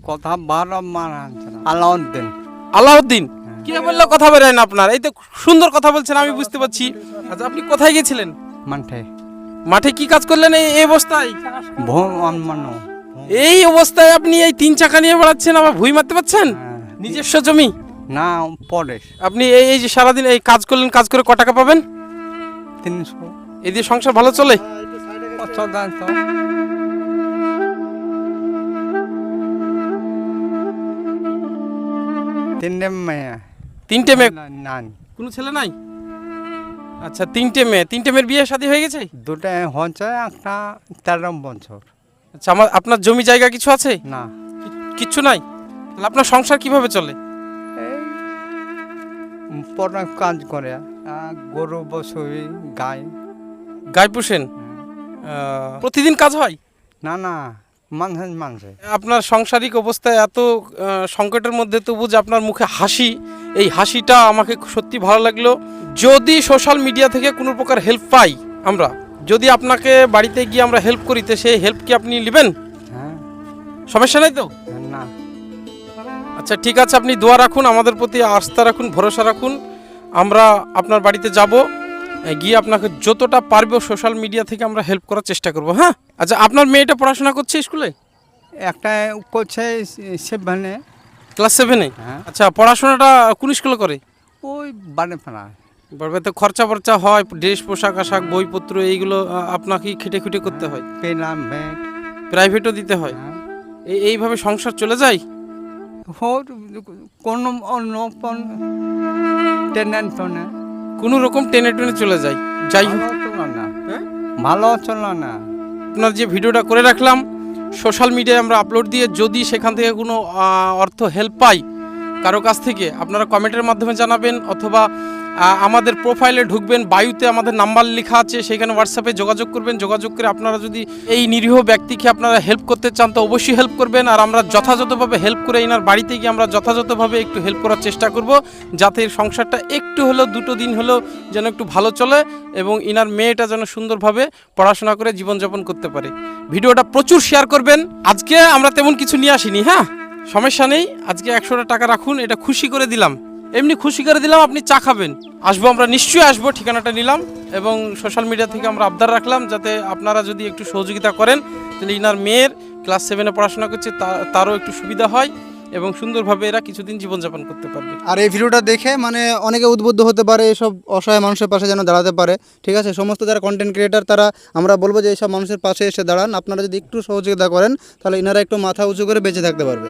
কথা বারো মানছে না। আলাউদ্দিন। আলাউদ্দিন কে বললো কথা বেরোয় না আপনার? এই তো সুন্দর কথা বলছেন, আমি বুঝতে পারছি। আচ্ছা, আপনি কোথায় গেছিলেন? মাঠে মাঠে কি কাজ করলেন এই অবস্থায়? ভ্রমণ মানো। এই অবস্থায় আপনি এই 3 চাকা নিয়ে বেড়াচ্ছেন, আবার ভুঁই মারতে পারছেন? নিজস্ব জমি না পরে আপনি এই যে সারাদিন এই কাজ করলেন, কাজ করে ক টাকা পাবেন? 300 এই দিয়ে সংসার ভালো চলে? শতাংশ। তিনটে মেয়ে। 3টে মেয়ে? না কোনো ছেলে নাই? আচ্ছা, 3টে মেয়ের বিয়ে শাদী হয়ে গেছে? দুটো হচ্ছে, একটা 13 বছর। আচ্ছা, আপনার জমি জায়গা কিছু আছে? না কিচ্ছু নাই? তাহলে আপনার সংসার কিভাবে চলে? এই পরে কাজ করে, গরু বসুই গাই। গাই পোষেন? প্রতিদিন কাজ হয়? না না মানছে। আপনার সাংসারিক অবস্থায় এত সংকটের মধ্যে তবু যে আপনার মুখে হাসি, এই হাসিটা আমাকে সত্যি ভালো লাগলো। যদি সোশ্যাল মিডিয়া থেকে কোনো প্রকার হেল্প পাই আমরা, যদি আপনাকে বাড়িতে গিয়ে আমরা হেল্প করি, তো সেই হেল্প কি আপনি নেবেন? হ্যাঁ। সমস্যা নাই তো? না আচ্ছা, ঠিক আছে, আপনি দোয়া রাখুন, আমাদের প্রতি আস্থা রাখুন, ভরসা রাখুন। আমরা আপনার বাড়িতে যাব, গিয়ে আপনাকে যতটা পারবো সোশ্যাল মিডিয়া থেকে আমরা হেল্প করার চেষ্টা করব। হ্যাঁ। আচ্ছা, আপনার মেয়েটা পড়াশোনা করছে স্কুলে? একটা করছে 7-এ। ক্লাস 7-এ? হ্যাঁ। আচ্ছা, পড়াশোনাটা কোন স্কুলে করে? ওই বাড়ে ফেলা। বাড়বে তো খরচা হয়, ড্রেস পোশাক আশাক বইপত্র এইগুলো আপনাকে খেটে খুঁটে করতে হয়? পেলাম ব্যাগ। প্রাইভেটও দিতে হয়? এইভাবে সংসার চলে যায়? কোনো অন্য টেনে কোনো রকম টেনে টেনে চলে যায়। যাই হোক, চলো না। হ্যাঁ? ভালো চলো না। আপনার যে ভিডিওটা করে রাখলাম, সোশ্যাল মিডিয়ায় আমরা আপলোড দিয়ে যদি সেখান থেকে কোনো অর্থ হেল্প পাই কারো কাছ থেকে, আপনারা কমেন্টের মাধ্যমে জানাবেন, অথবা আমাদের প্রোফাইলে ঢুকবেন, বায়ুতে আমাদের নাম্বার লেখা আছে, সেখানে হোয়াটসঅ্যাপে যোগাযোগ করবেন। যোগাযোগ করে আপনারা যদি এই নিরীহ ব্যক্তিকে আপনারা হেল্প করতে চান তো অবশ্যই হেল্প করবেন। আর আমরা যথাযথভাবে হেল্প করে এনার বাড়িতে গিয়ে আমরা যথাযথভাবে একটু হেল্প করার চেষ্টা করব, যাতে এর সংসারটা একটু হলেও, 2 দিন হলেও যেন একটু ভালো চলে, এবং ইনার মেয়েটা যেন সুন্দরভাবে পড়াশোনা করে জীবনযাপন করতে পারে। ভিডিওটা প্রচুর শেয়ার করবেন। আজকে আমরা তেমন কিছু নিয়ে আসিনি, হ্যাঁ, সমস্যা নেই। আজকে 100টা টাকা রাখুন, এটা খুশি করে দিলাম, এমনি খুশি করে দিলাম। আপনি চা খাবেন, আসবো, আমরা নিশ্চয়ই আসবো, ঠিকানাটা নিলাম, এবং সোশ্যাল মিডিয়া থেকে আমরা আবদার রাখলাম যাতে আপনারা যদি একটু সহযোগিতা করেন, তাহলে ইনার মেয়ের ক্লাস 7-এ পড়াশোনা করছে, তারও একটু সুবিধা হয়, এবং সুন্দরভাবে এরা কিছুদিন জীবনযাপন করতে পারবে। আর এই ভিডিওটা দেখে মানে অনেকে উদ্বুদ্ধ হতে পারে, এসব অসহায় মানুষের পাশে যেন দাঁড়াতে পারে। ঠিক আছে, সমস্ত যারা কন্টেন্ট ক্রিয়েটার তারা আমরা বলবো যে এইসব মানুষের পাশে এসে দাঁড়ান। আপনারা যদি একটু সহযোগিতা করেন তাহলে ইনারা একটু মাথা উঁচু করে বেঁচে থাকতে পারবে।